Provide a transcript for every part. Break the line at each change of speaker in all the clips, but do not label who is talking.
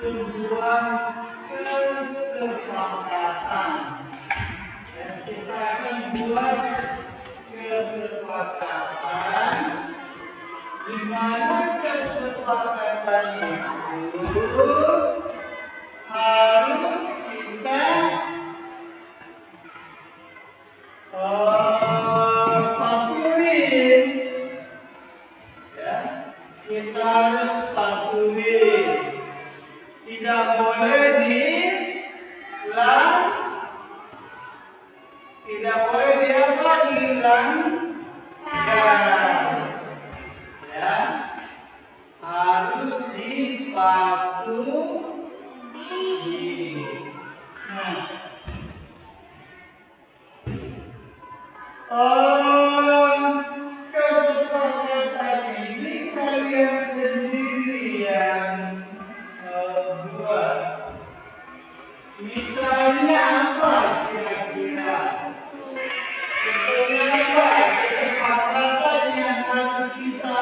sebuah kesepakatan. Dan kita akan buat kesepakatan di mana kesepakatan itu harus kita patuhi, ya, kita harus patuhi, tidak boleh dihilang, tidak boleh dihilang, ya, harus dipatuhi. Nah, kesepakatan ini kalian sendiri yang buat. Misalnya apa kira-kira? Contohnya apa kesepakatan yang harus kita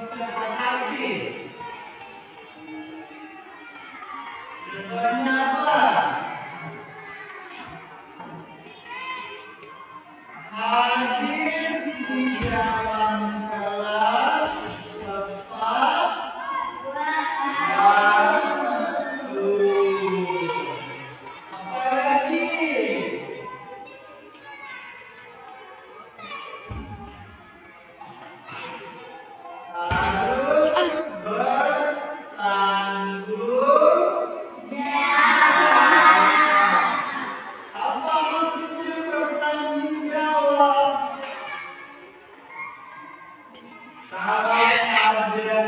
sepakati? Contohnya apa? Hadir di dalam kelas tepat waktu. Apalagi? Harus bertanggung jawab. Apa maksudnya bertanggung jawab? Kalau ada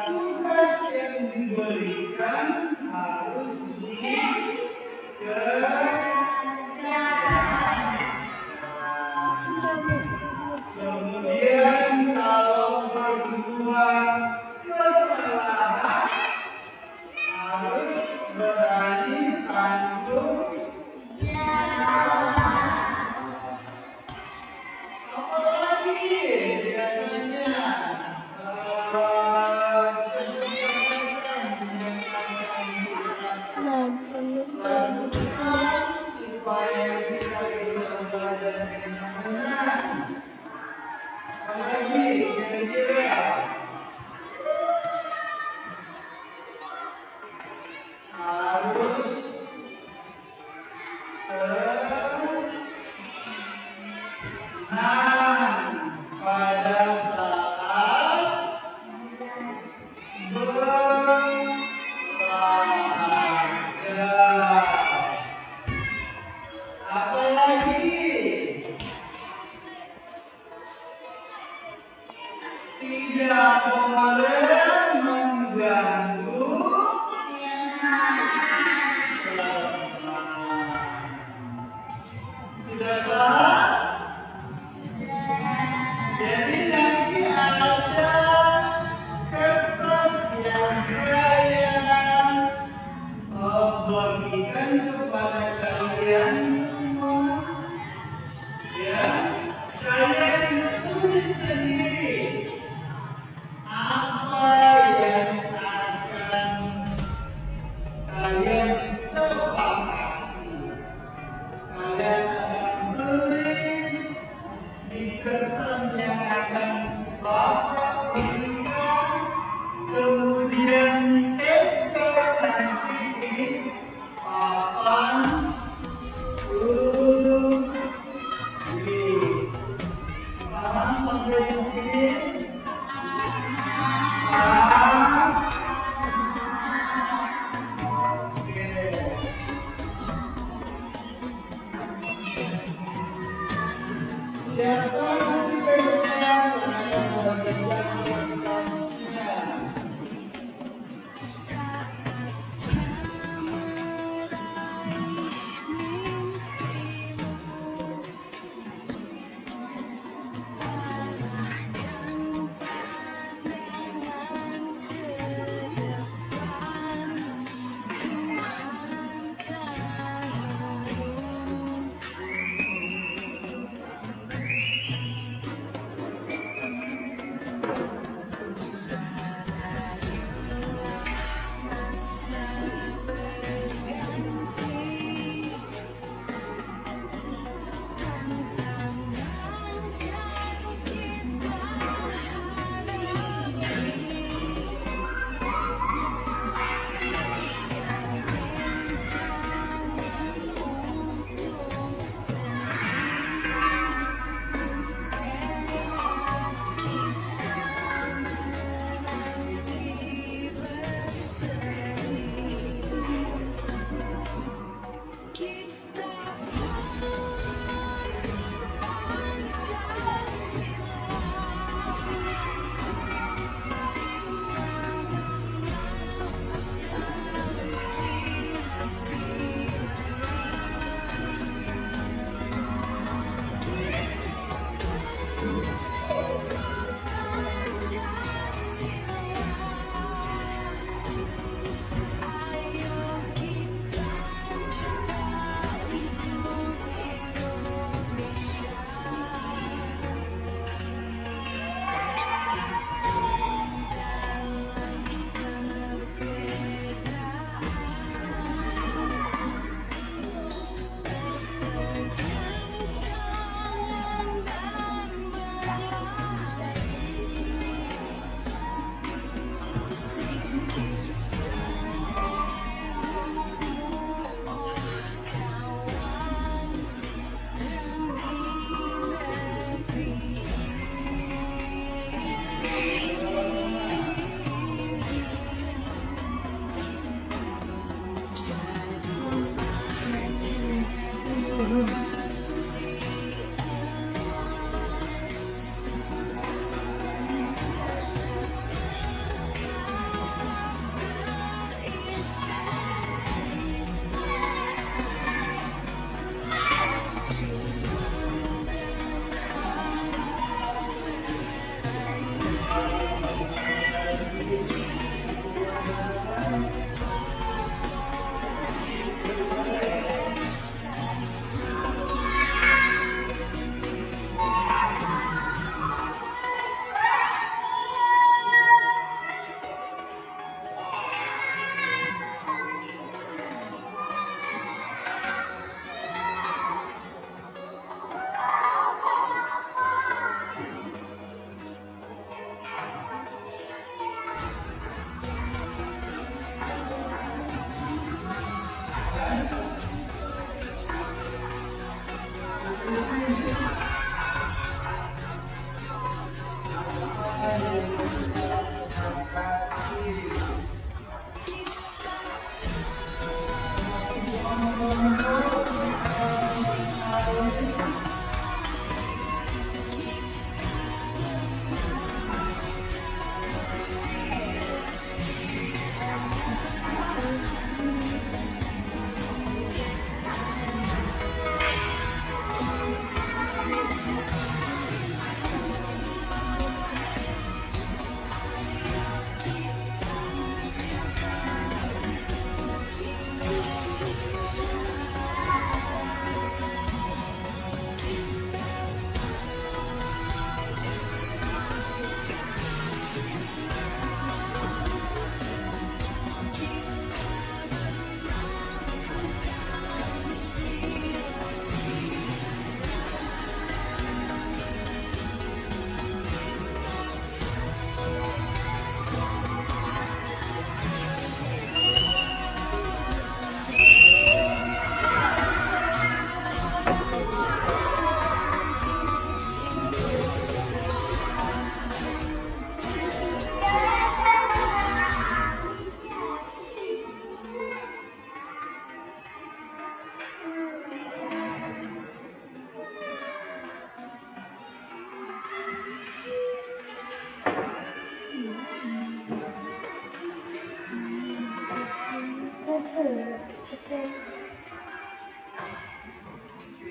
tugas yang diberikan harus dikerjakan. Kemudian kalau berbuat kesalahan harus berani tanggung jawab. Apalagi biasanya supaya kita bisa belajar dengan benar. Apalagi kira-kira harus tenang pada saat berolahraga. Apalagi tidak boleh mengganggu sudah paham? Jadi nanti ada kertas yang saya bagikan kepada kalian semua, ya, kalian tulis sendiri apa yang akan kalian sepakati. Kalian akan tulis di kertas yang akan bapak berikan, kemudian tempel nanti di papan tulis. Paham sampai di sini? Siapa nanti berbicara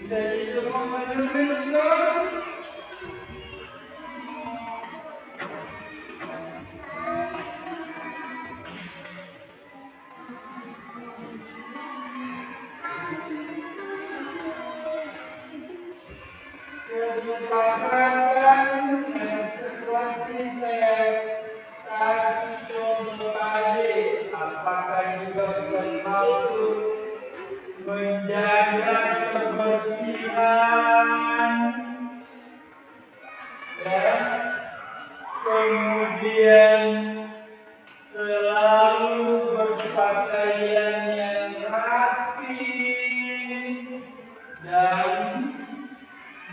Jadi semua menurut kesepakatan yang seperti saya kasih contoh tadi, apakah juga bermaksud menjaga kebersihan dan kemudian selalu berpakaian yang rapi dan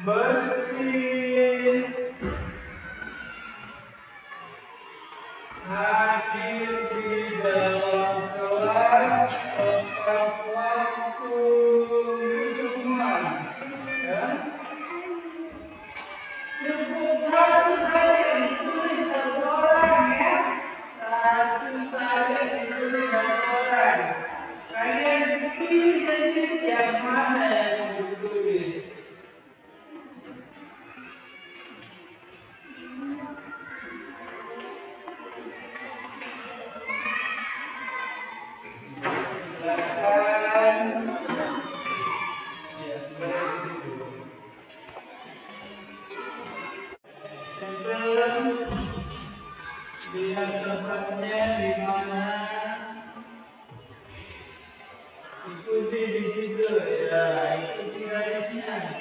bersih, hadir di dalam kelas tepat waktu semua, ya. Cukup satu saja ditulis satu orang, ya. Satu saja ditulis satu orang. Kalian pilih sendiri yang mana yang mau ditulis. Lihat tempatnya di mana, ikuti di situ, ya, ikuti garisnya.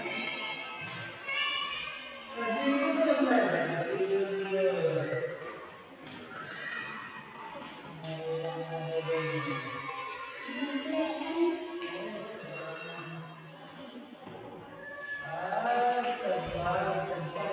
Kasih ikut saja, tempat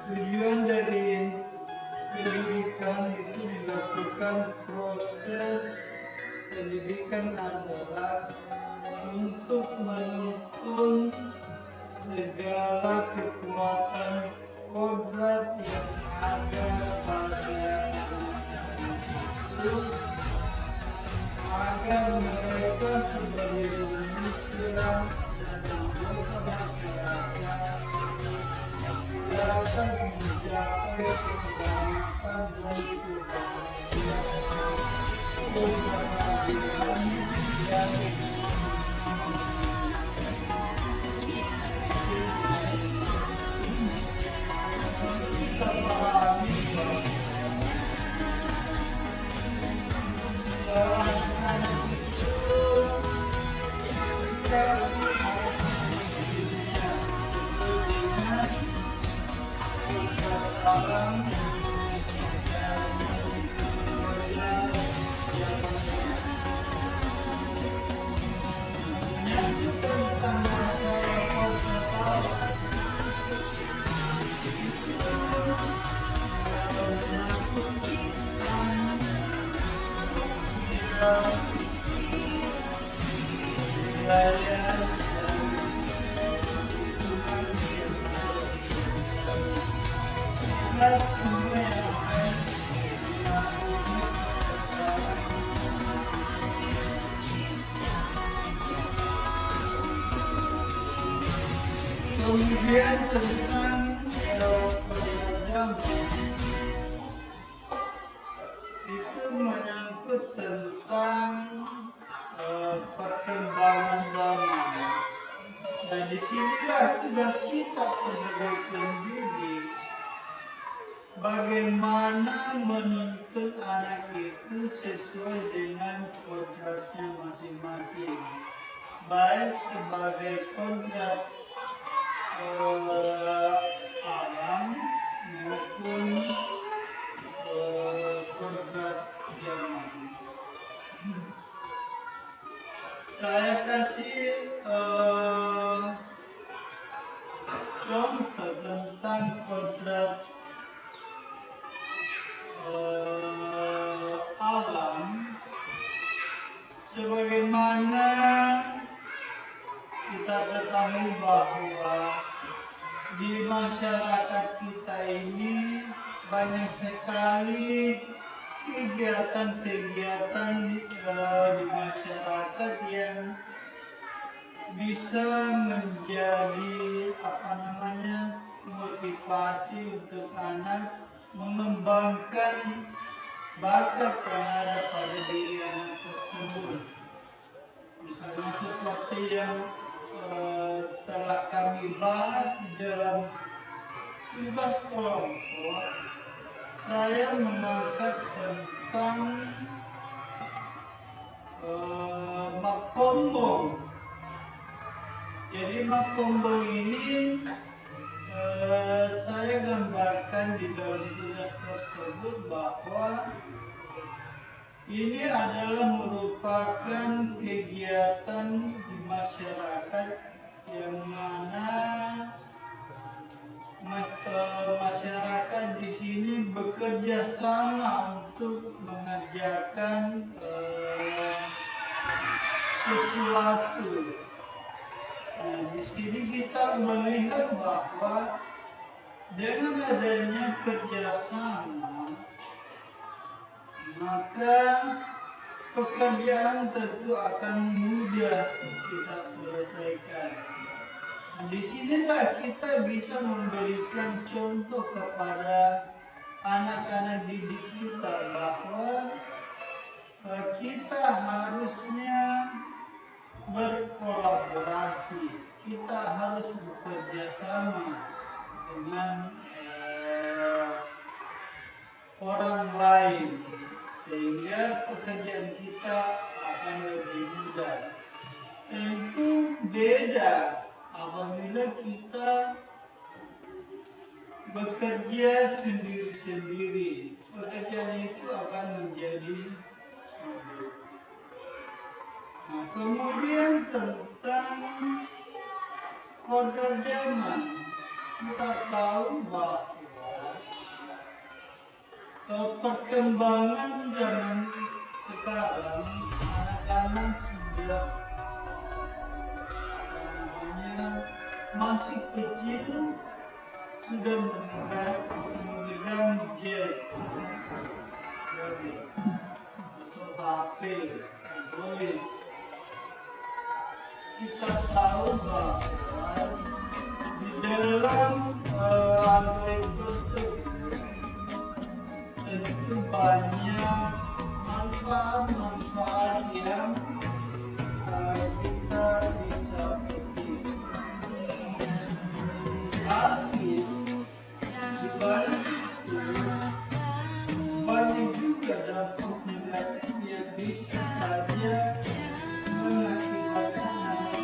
Tujuan dari pendidikan itu dilakukan proses pendidikan adalah untuk menuntun segala kekuatan kodrat yang ada pada itu agar mereka sebagai manusia dan anggota masyarakat dapat mencapai kebaikan dan kebahagiaan yang kodrat semua yang ada kemudian tentang itu menyangkut tentang perkembangan zaman. Nah, disinilah tugas kita sebagai pendidik, bagaimana menuntun anak itu sesuai dengan kodratnya masing-masing, baik sebagai kodrat alam maupun kodrat zaman. Saya kasih contoh tentang kodrat alam, sebagaimana kita ketahui bahwa di masyarakat kita ini banyak sekali kegiatan-kegiatan di masyarakat yang bisa menjadi motivasi untuk anak mengembangkan bakat yang ada pada diri anak tersebut. Misalnya seperti yang telah kami bahas di dalam tugas kelompok, saya mengangkat tentang makombo. Jadi makombo ini saya gambarkan di dalam tugas tersebut bahwa ini adalah merupakan kegiatan di masyarakat yang mana masyarakat di sini bekerja sama untuk mengerjakan sesuatu. Nah, di sini kita melihat bahwa dengan adanya kerjasama, maka pekerjaan tentu akan mudah kita selesaikan. Nah, di sinilah kita bisa memberikan contoh kepada anak-anak didik kita bahwa kita harusnya berkolaborasi, kita harus bekerja sama dengan orang lain sehingga pekerjaan kita akan lebih mudah. Tentu beda apabila kita bekerja sendiri-sendiri, pekerjaan itu akan menjadi sulit. Nah, kemudian tentang kodrat zaman, kita tahu bahwa perkembangan zaman sekarang, anak-anak masih kecil sudah memegang gadget atau HP, Android. Kita tahu bahwa di dalam Android tersebut tentu banyak manfaat-manfaat yang kita bisa petik. Tapi di balik itu banyak juga dampak negatif yang bisa saja mengakibatkan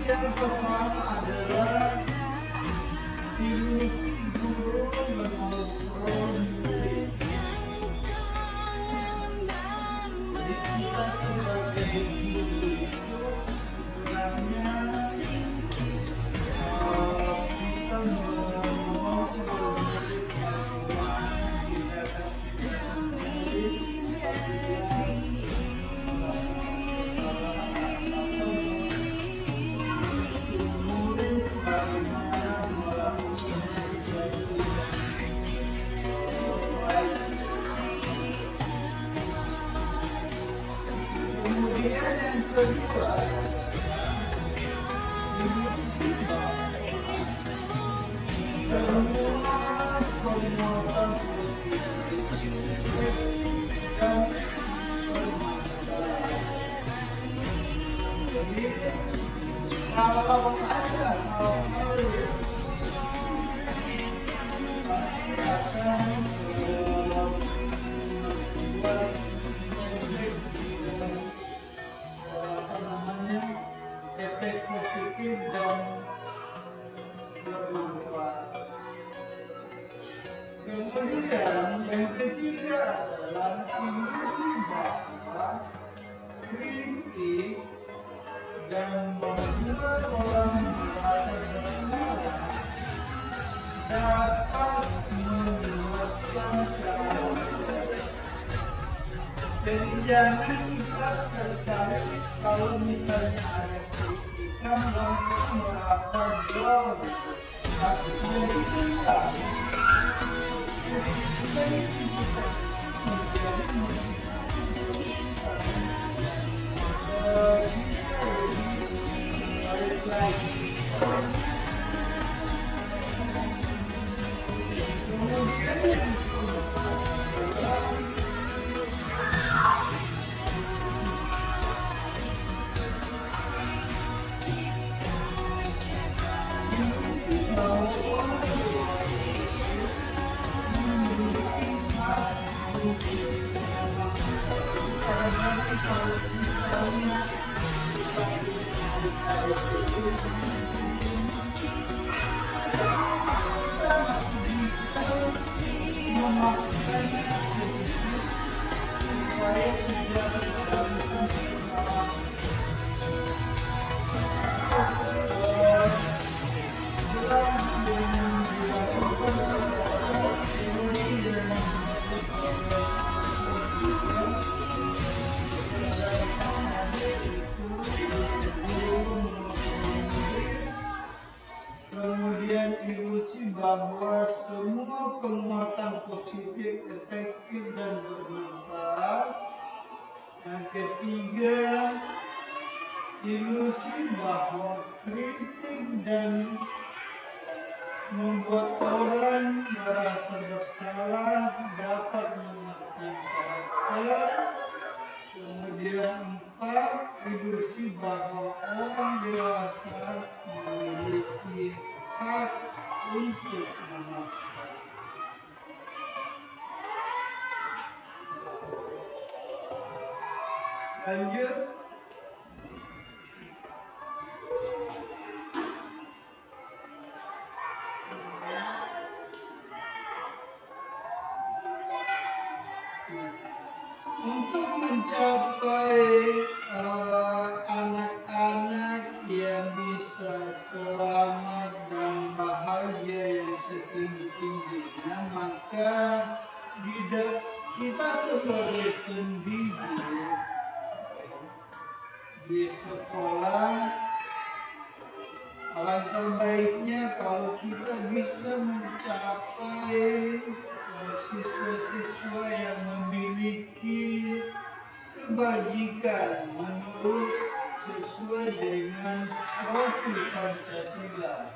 Yang pertama adalah ilusi guru mengontrol diri. Jadi kita sebagai guru itu sebenarnya kita mengontrol diri kedua, semua penguatan dan jadi kalau ada hal-hal yang pasti akan membuat efek positif dan bermanfaat. Kemudian yang ketiga adalah ilusi bahwa kritik dan membuat orang merasa bersalah dapat menyebabkan keadaan. Jadi jangan kita percaya kalau misalnya ada kritikan langsung merasa down atau kita kemudian ilusi bahwa semua penguatan positif, efektif dan bermanfaat. Yang ketiga, ilusi bahwa kritik dan membuat orang merasa bersalah dapat menekan karakter. Kemudian 4, ilusi bahwa orang dewasa memiliki hak untuk memaksa. Lanjut. Untuk mencapai anak-anak yang bisa selamat dan bahagia yang setinggi-tingginya, maka kita sebagai pendidik di sekolah, alangkah baiknya kalau kita bisa mencapai siswa-siswa yang memiliki kebajikan menurut sesuai dengan profil Pancasila.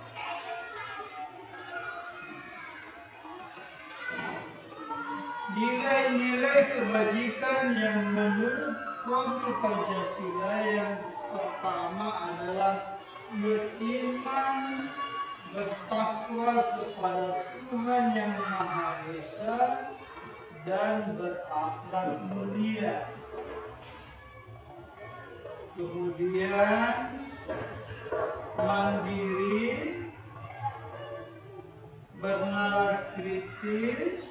Nilai-nilai kebajikan yang menurut profil Pancasila yang pertama adalah beriman, bertakwa kepada Tuhan Yang Maha Esa, dan berakhlak mulia. Kemudian mandiri, bernalar kritis,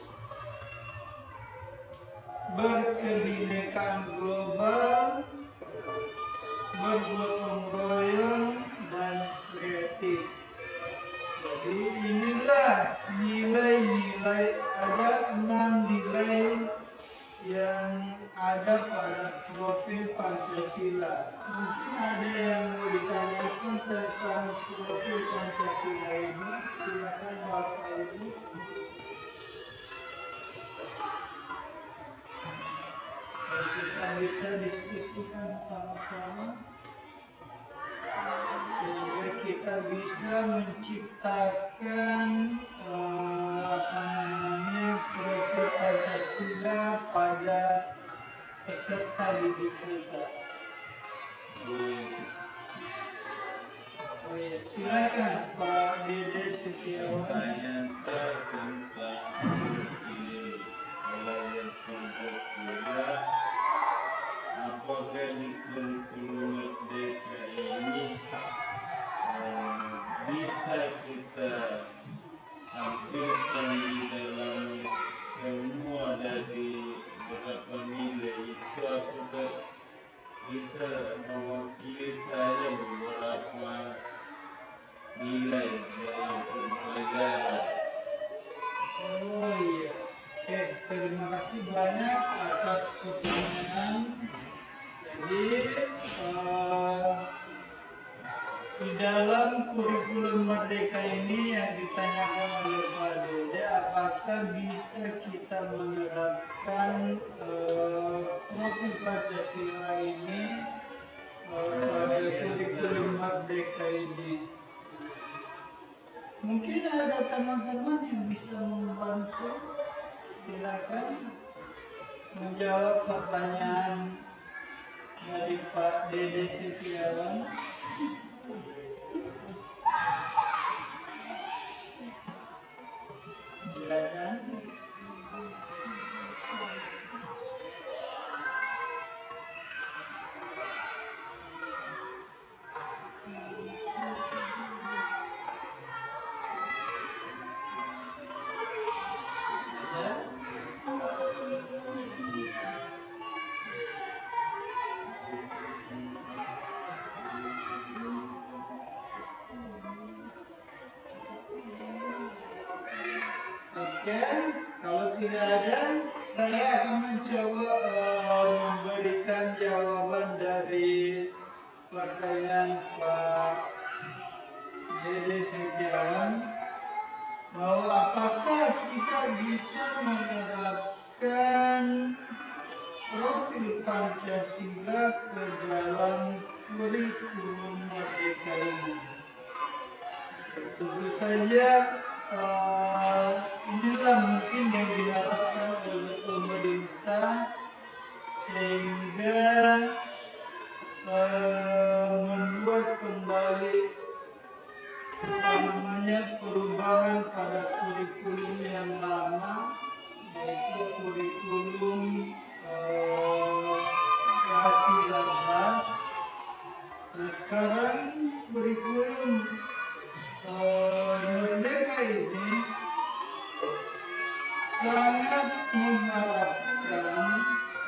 berkebinekaan global, bergotong royong, dan kreatif. Jadi inilah nilai-nilai, ada 6 nilai yang ada pada profil Pancasila. Mungkin ada yang mau ditanyakan tentang profil Pancasila ini, silakan Bapak Ibu. Kita bisa diskusikan sama-sama sehingga kita bisa menciptakan profil Pancasila pada peserta didik kita. Oh ya, silakan Pak Dede Setiawan.
Apakah di kurikulum merdeka ini bisa kita tampilkan di dalam semua dari beberapa nilai itu, apakah bisa mewakili saja beberapa nilai dalam pelajaran?
Oh iya. Terima kasih banyak atas pertanyaan. Jadi di dalam kurikulum merdeka ini yang ditanyakan oleh Pak Dede, apakah bisa kita menerapkan profil Pancasila ini pada kurikulum merdeka ini? Mungkin ada teman-teman yang bisa membantu. Silakan menjawab pertanyaan dari Pak Dede Setiawan. Silakan. Oke, kalau tidak ada, saya akan mencoba memberikan jawaban dari pertanyaan Pak Dede Setiawan, bahwa apakah kita bisa menerapkan profil Pancasila ke dalam kurikulum merdeka ini. Tentu saja inilah mungkin yang diharapkan oleh pemerintah, sehingga membuat kembali perubahan pada kurikulum yang lama, yaitu kurikulum K13. Nah, sekarang kurikulum merdeka ini sangat mengharapkan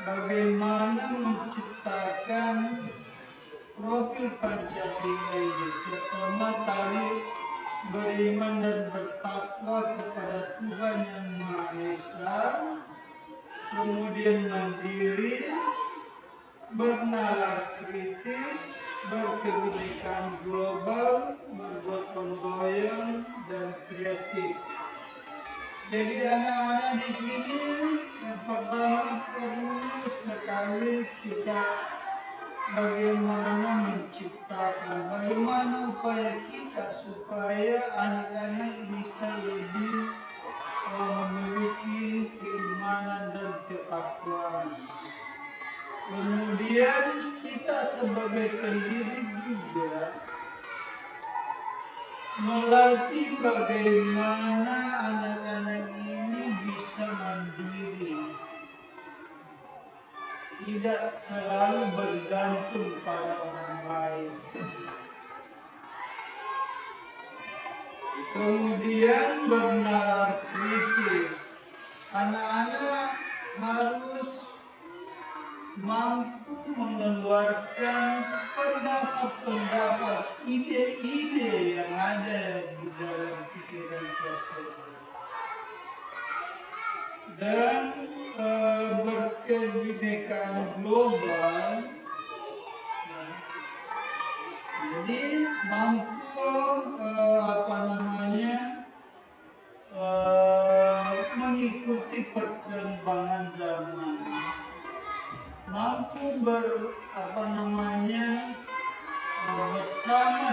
bagaimana menciptakan profil Pancasila ini. Pertama tadi, beriman dan bertakwa kepada Tuhan Yang Maha Esa, kemudian mandiri, bernalar kritis, berkebinekaan global, bergotong royong, dan kreatif. Jadi anak-anak di sini yang pertama perlu sekali kita bagaimana menciptakan, bagaimana upaya kita supaya anak-anak bisa lebih memiliki keimanan dan ketakwaan. Kemudian kita sebagai pendiri juga melatih bagaimana anak-anak ini bisa mandiri, tidak selalu bergantung pada orang lain. Kemudian bernalar kritis, anak-anak harus mampu mengeluarkan pendapat-pendapat, ide-ide yang ada di dalam pikiran tersebut, dan berkebinekaan global. Jadi mampu mengikuti perkembangan zaman, mampu bersama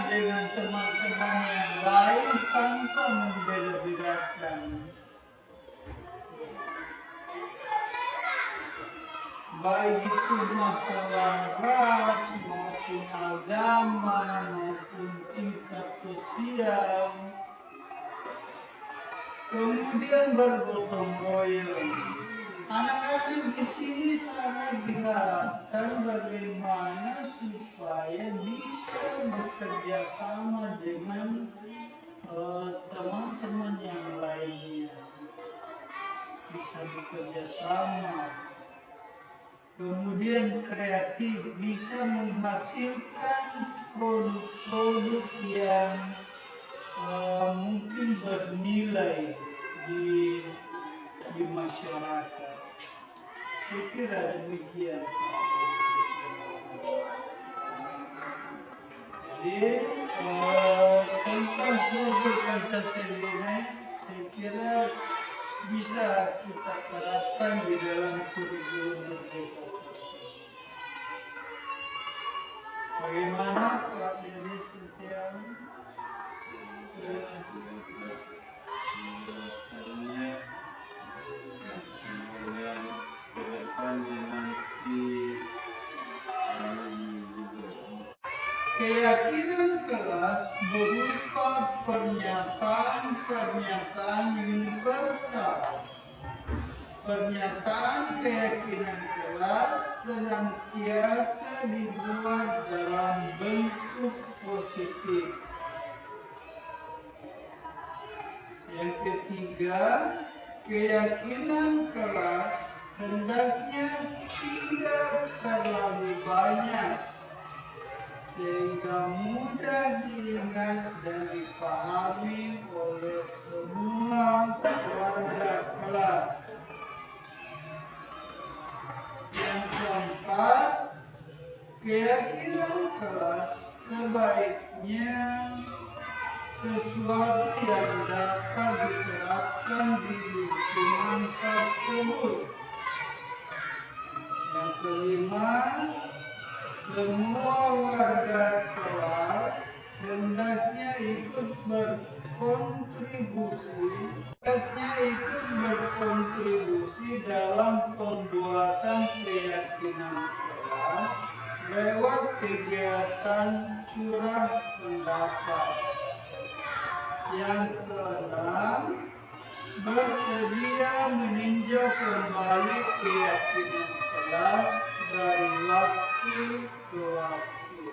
dengan teman-teman yang lain tanpa membeda-bedakan, baik itu masalah ras maupun agama maupun tingkat sosial. Kemudian bergotong royong. Anak-anak di sini sangat diharapkan bagaimana supaya bisa bekerja sama dengan teman-teman yang lainnya, bisa bekerja sama. Kemudian kreatif, bisa menghasilkan produk-produk yang mungkin bernilai di masyarakat. Saya kira demikian. Jadi tentang produk Pancasila, saya kira bisa kita terapkan di dalam kurikulum Merdeka. Bagaimana Pak Dedi Setiawan? Keyakinan kelas berupa pernyataan universal. Pernyataan keyakinan kelas senantiasa dibuat dalam bentuk positif. Yang ketiga, keyakinan kelas hendaknya tidak terlalu banyak sehingga mudah diingat dan dipahami oleh semua warga kelas. Yang keempat, keyakinan kelas sebaiknya sesuatu yang dapat diterapkan di lingkungan tersebut. Yang kelima, semua warga kelas hendaknya ikut berkontribusi dalam pembuatan keyakinan kelas lewat kegiatan curah pendapat. Yang keenam, bersedia meninjau kembali keyakinan kelas dari waktu ke waktu.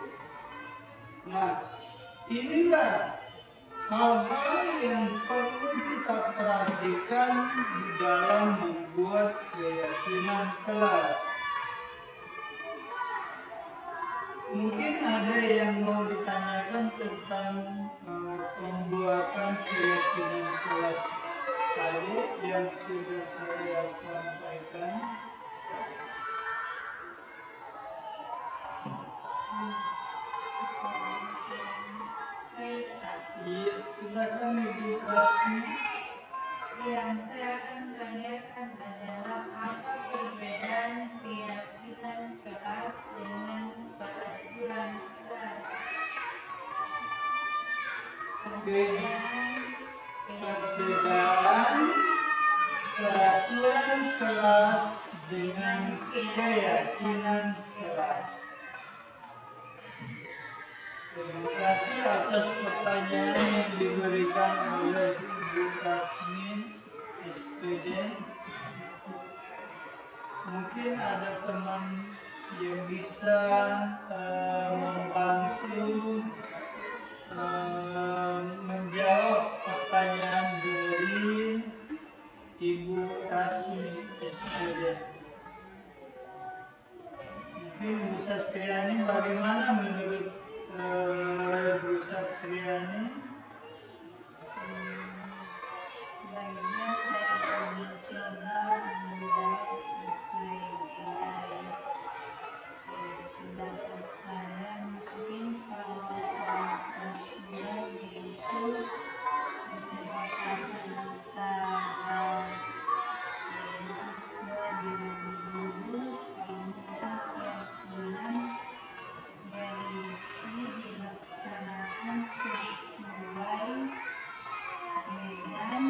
Nah, inilah hal-hal yang perlu kita perhatikan di dalam membuat keyakinan kelas. Mungkin ada yang mau ditanyakan tentang pembuatan keyakinan kelas tadi yang sudah saya sampaikan. Iya, silakan Ibu Rasmi.
Yang saya akan tanyakan adalah apa perbedaan keyakinan keras dengan peraturan keras?
Perbedaan peraturan keras dengan keyakinan keras. Terima kasih atas pertanyaan yang diberikan oleh Ibu Rasmin SPD. Mungkin ada teman yang bisa membantu menjawab pertanyaan dari Ibu Rasmi SPD. Mungkin Ibu Satriani, bagaimana menurut Ibu Satriani?
Baiknya saya akan mencoba menjawab sesuai dengan pendapat saya. Mungkin kalau soal prosedur itu disebabkan antara siswa dengan guru, kalau keyakinan dari ini dilaksanakan sesuai dengan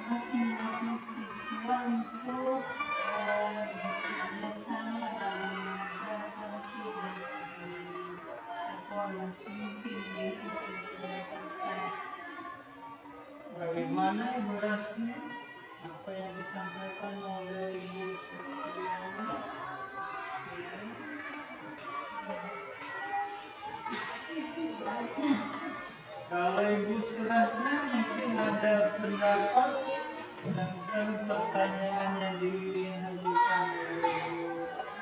masing-masing siswa untuk bekerjasama dalam mengerjakan tugas di sekolah. Mungkin itu pendapat saya.
Bagaimana Ibu Rasmi? Apa yang disampaikan oleh Ibu Satriani? Kalau Ibu Surasna mungkin ada pendapat tentang pertanyaan yang diajukan oleh Ibu Rasmi.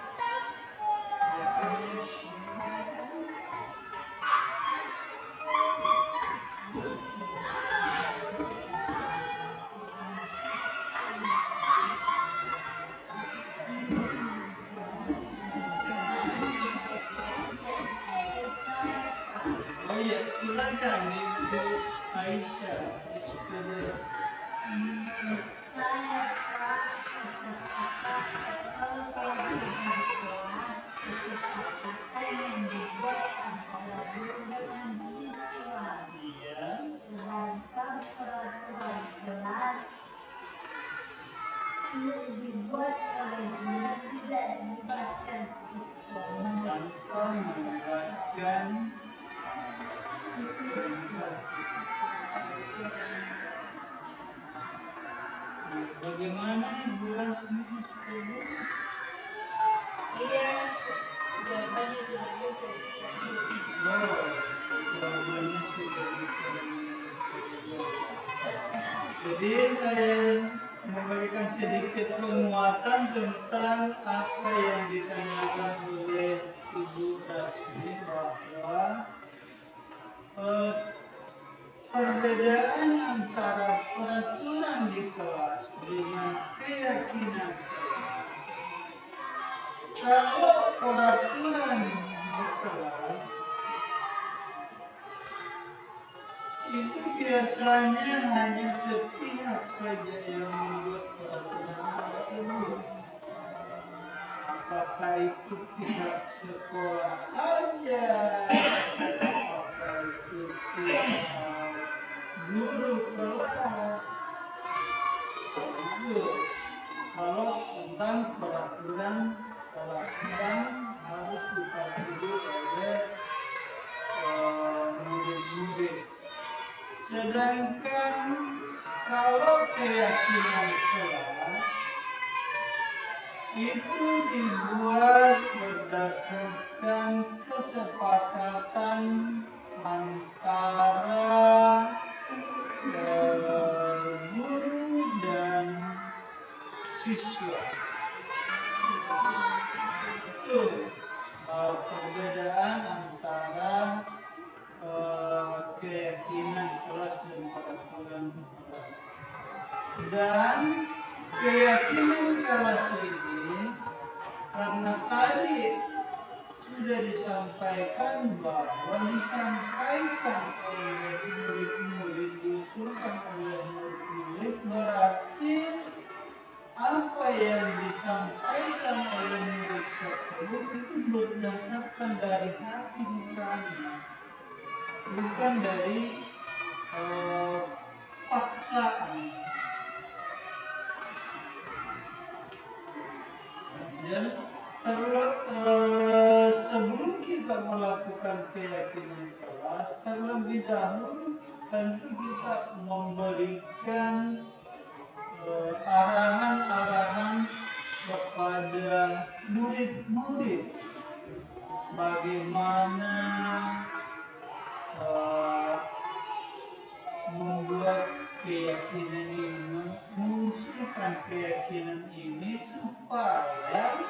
Oh iya, silakan Ibu Aisyah SPD.
Saya sepakat kalau keyakinan kelas kesepakatan yang dibuat antara guru dengan siswa.
Iya.
Sedangkan peraturan kelas dibuat oleh guru, tidak dilibatkan siswa.
Tanpa melibatkan
Siswa.
bagaimana Ibu Rasmi SPD?
Iya, jawabannya sudah bisa dikatakan.
Oh, jawabannya sudah bisa dijawab. Jadi saya memberikan sedikit penguatan tentang apa yang ditanyakan oleh Ibu Rasmi, bahwa perbedaan antara peraturan di kelas dengan keyakinan kelas. Kalau peraturan di kelas itu biasanya hanya sepihak saja yang membuat peraturan tersebut. Apakah itu pihak sekolah saja, apakah itu pihak guru kelas. Itu kalau tentang peraturan kelas yang harus dipatuhi oleh murid-murid. Sedangkan kalau keyakinan kelas itu dibuat berdasarkan kesepakatan antara guru dan siswa. Itu perbedaan antara keyakinan Dan keyakinan kelas ini karena tadi sudah disampaikan bahwa disampaikan oleh murid-murid, diusulkan oleh murid-murid, berarti apa yang disampaikan oleh murid tersebut itu berdasarkan dari hati nurani, bukan dari paksaan. Dan sebelum kita melakukan keyakinan kelas, terlebih dahulu tentu kita memberikan arahan-arahan kepada murid-murid bagaimana membuat keyakinan ini, mengusulkan keyakinan ini supaya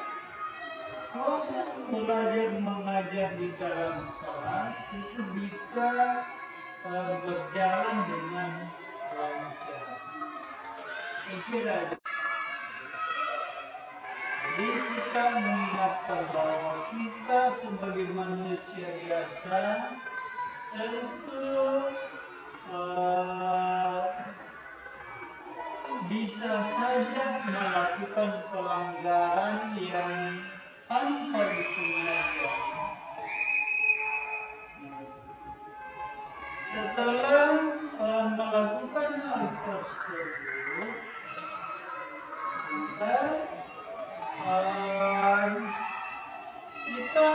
proses belajar mengajar di dalam kelas itu bisa berjalan dengan lancar. Saya kira jadi kita mengingatkan bahwa kita sebagai manusia biasa tentu bisa saja melakukan pelanggaran yang tanpa disengaja. Setelah melakukan hal tersebut, maka kita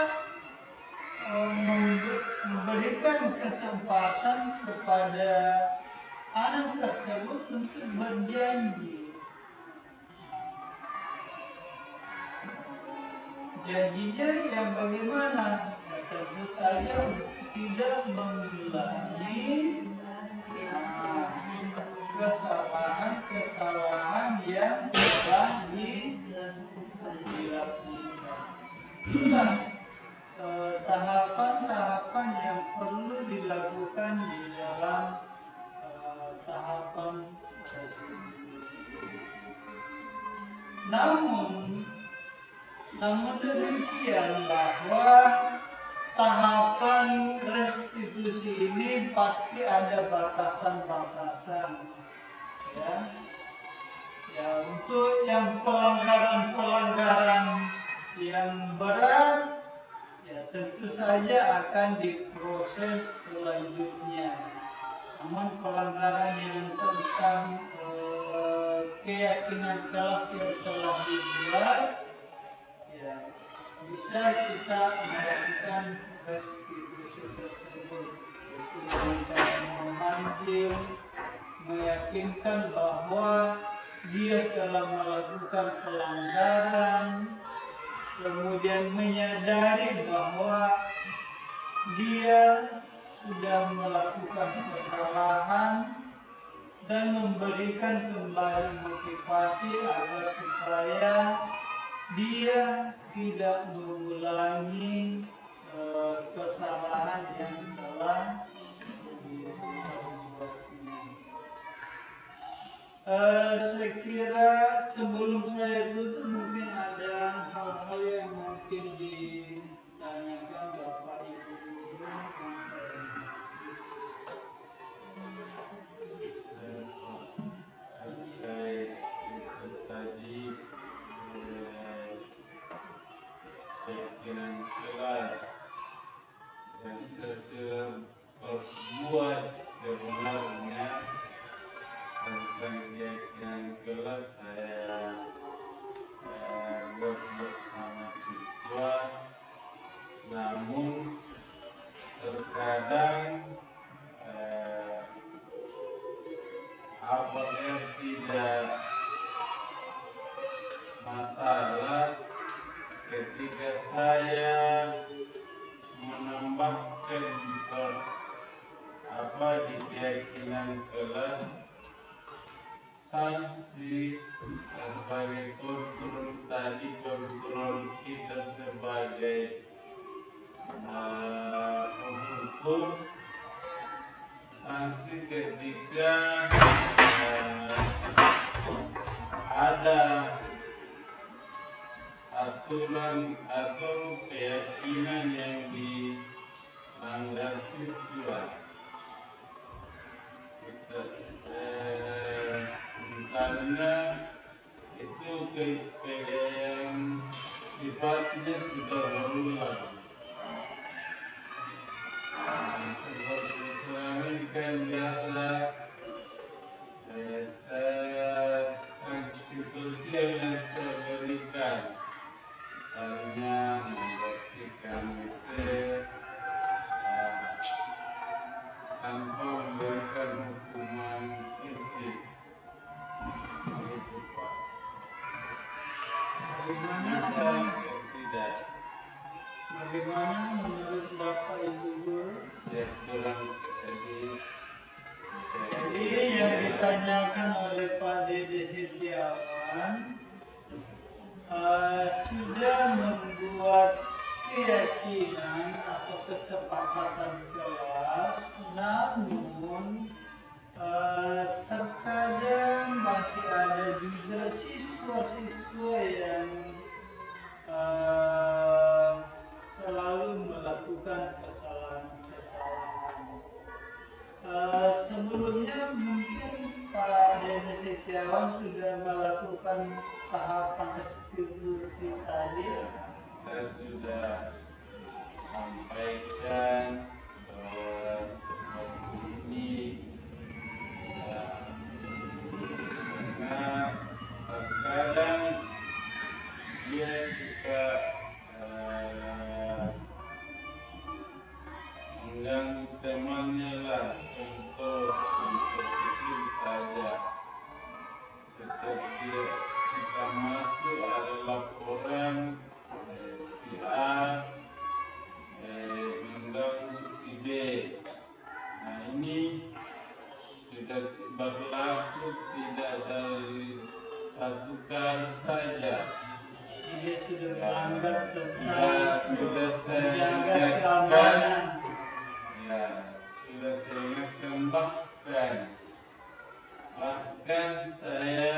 memberikan kesempatan kepada anak tersebut untuk berjanji. Janjinya yang bagaimana? Ya, tentu saja tidak mengulangi kesalahan yang telah dilakukan. Itulah tahapan-tahapan yang perlu dilakukan di dalam tahapan tersebut. Namun demikian bahwa tahapan restitusi ini pasti ada batasan-batasan, ya untuk yang pelanggaran yang berat, ya tentu saja akan diproses selanjutnya. Namun pelanggaran yang tentang keyakinan kelas yang telah dibuat, ya bisa kita melakukan restitusi tersebut, yaitu dengan memanggil, meyakinkan bahwa dia telah melakukan pelanggaran, kemudian menyadari bahwa dia sudah melakukan kesalahan dan memberikan kembali motivasi agar supaya dia tidak mengulangi kesalahan yang telah dibuatnya. Saya kira sebelum saya tutup mungkin ada hal-hal yang mungkin ditanyakan Bapak Ibu Guru.
Keyakinan kelas yang berbuat sebenarnya tentang keyakinan kelas saya buat bersama siswa, namun terkadang apabila tidak masalah ketika saya menambahkan di keyakinan kelas sanksi sebagai kontrol kita sebagai penghukum, sanksi ketika ada aturan atau keyakinan yang dilanggar siswa. Misalnya itu yang sifatnya sudah berulang. Seperti selama ini kan biasa sanksi sosial yang saya berikan, misalnya membersihkan WC tanpa memberikan hukuman fisik. Itu Pak. Bisa tidak?
Bagaimana menurut Bapak Ibu Guru?
Ya, kurang
Jadi yang ditanyakan oleh Pak Dede Setiawan sudah membuat keyakinan atau kesepakatan kelas, namun terkadang masih ada juga siswa-siswa yang selalu melakukan kesalahan-kesalahan. Sebelumnya mungkin Pak Dede Setiawan sudah melakukan tahapan restitusi tadi.
saya sudah sampaikan bahwa seperti ini karena terkadang dia suka mengganggu temannya lah, contoh kecil saja seperti kita masuk ada laporan si A mengganggu si B. Nah ini sudah berlaku tidak dari satu kali saja.
Dia sudah melanggar
Ya,
tentang
sudah saya
menjaga
ingatkan.
keamanan.
Ya, sudah saya ingatkan, bahkan saya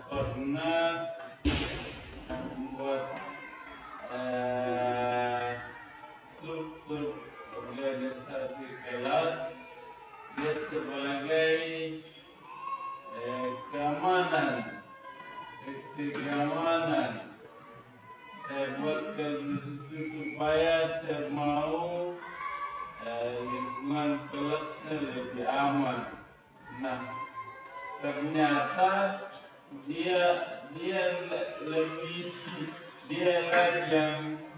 pernah membuat struktur organisasi kelas. Dia sebagai keamanan, seksi keamanan. Saya buatkan supaya saya mau lingkungan kelasnya lebih aman. Nah, ternyata dia lebih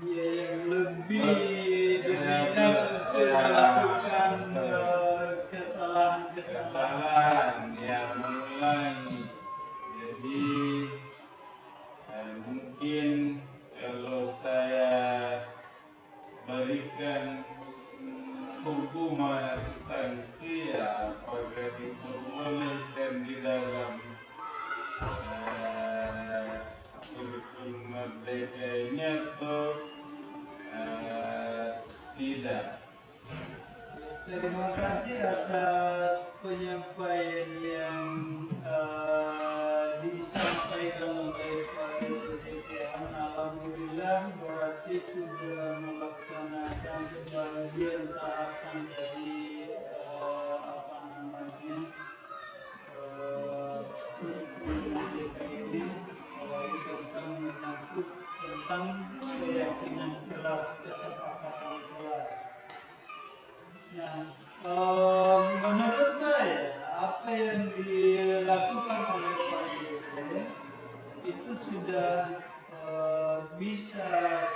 yang
lebih dominan untuk melakukan kesalahan-kesalahan.
kesalahan yang mengulangi. Jadi mungkin kalau saya berikan hukuman sanksi, apakah diperbolehkan di dalam kurikulum merdeka ini atau tidak.
Terima kasih atas penyampaian yang disampaikan oleh Pak Dede Setiawan. Alhamdulillah berarti sudah melaksanakan sebagian tahapan dari ini, tentang menyangkut tentang keyakinan kelas, kesepakatan kelas. Nah, menurut saya apa yang dilakukan oleh Pak Dede itu sudah bisa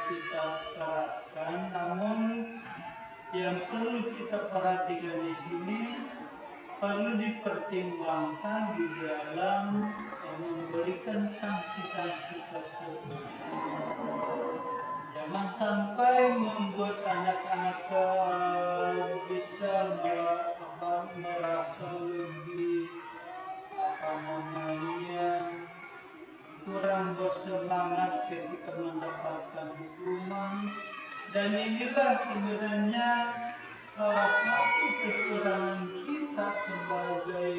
kita terapkan, namun yang perlu kita perhatikan di sini perlu dipertimbangkan di dalam memberikan sanksi-sanksi tersebut. Jangan sampai membuat anak-anak bisa merasa lebih kurang bersemangat ketika mendapatkan hukuman. Dan inilah sebenarnya salah satu kekurangan kita sebagai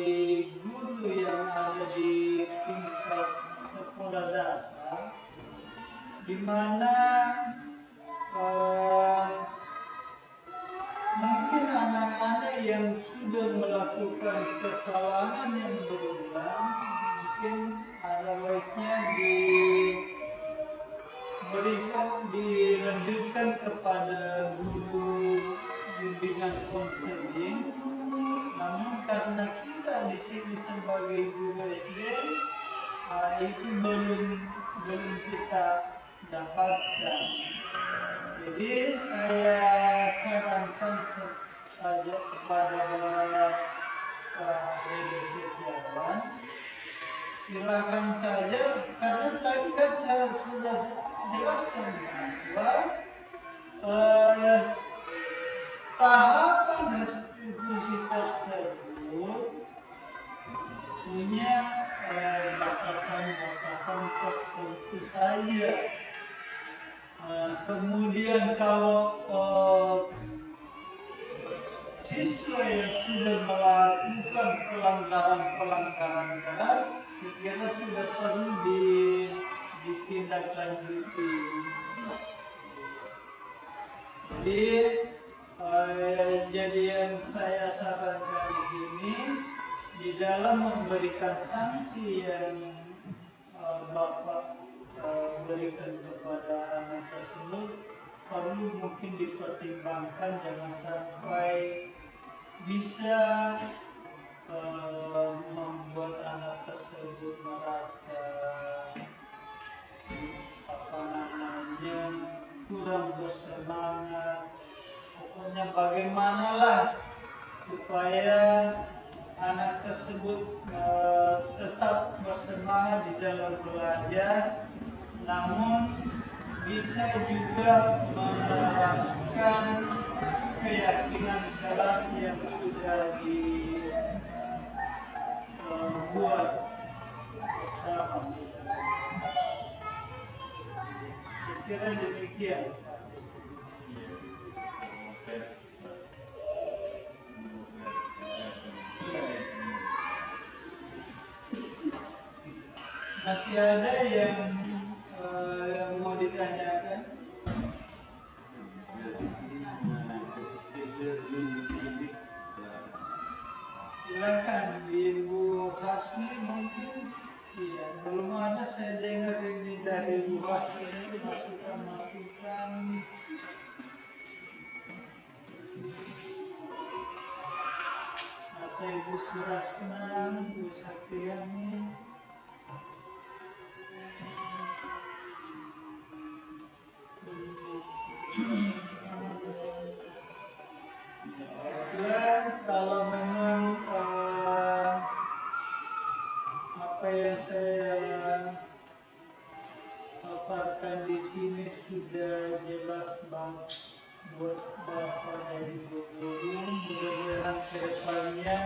guru yang ada di tingkat sekolah dasar, di mana mungkin anak-anak yang sudah melakukan kesalahan yang berulang, mungkin ada baiknya dilanjutkan kepada guru bimbingan konseling. Namun karena kita di sini sebagai guru SD, itu belum kita dapatkan. Jadi saya sarankan saja kepada Pak Hedi Setiawan, silakan saja, karena tadi kan saya sudah jelaskan bahwa tahapan restitusi tersebut punya batasan-batasan tertentu saja. Kemudian kalau siswa yang sudah melakukan pelanggaran berat, sekiranya sudah perlu ditindaklanjuti. Jadi yang saya sarankan di sini, di dalam memberikan sanksi yang Bapak berikan kepada anak tersebut, perlu mungkin dipertimbangkan, jangan sampai bisa membuat anak tersebut merasa kurang bersemangat. Pokoknya bagaimanalah supaya anak tersebut tetap bersemangat di dalam belajar, namun bisa juga menerapkan keyakinan kelas yang sudah dibuat bersama. Saya kira demikian. Masih ada yang mau ditanyakan? Silakan Ibu Hasni mungkin. Iya, belum ada saya dengar ini dari Ibu Hasni, masukan-masukan. Atau Ibu Surasna, Ibu Satriani. Kalau memang apa yang saya paparkan di sini sudah jelas buat Bapak dan Ibu guru, mudah-mudahan ke depannya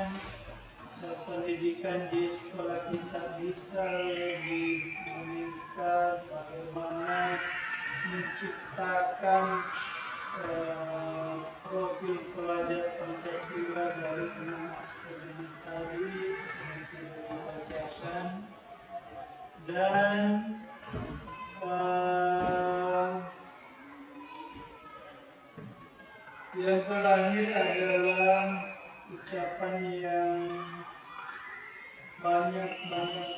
pendidikan di sekolah kita bisa lebih meningkat, bagaimana menciptakan profil pelajar Pancasila dari 6 aspek tadi yang sudah dibacakan, dan yang terakhir adalah ucapan yang banyak-banyak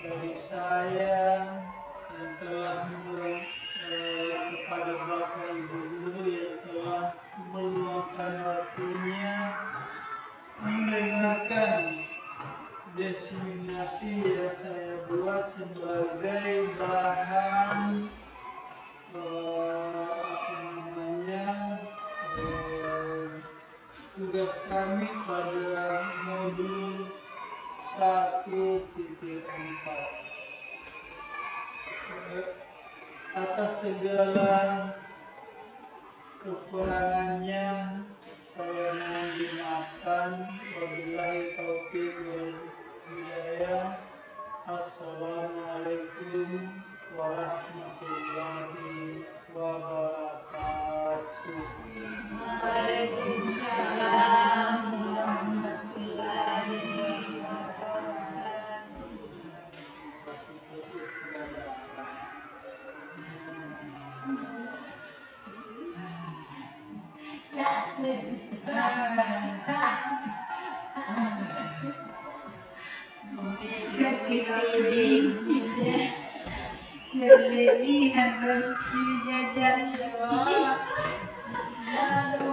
dari saya yang telah kepada Bapak Ibu guru yang telah meluangkan waktunya mendengarkan diseminasi yang saya buat sebagai bahan tugas kami pada modul 1.4. Atas segala kekurangannya saya mohon dimaafkan. Wabillahi taufiq wal hidayah. Assalamualaikum warahmatullahi wabarakatuh.
Waalaikumsalam warahmatullahi wabarakatuh. Kepiting.
berlebihan si jajan.
Aduh.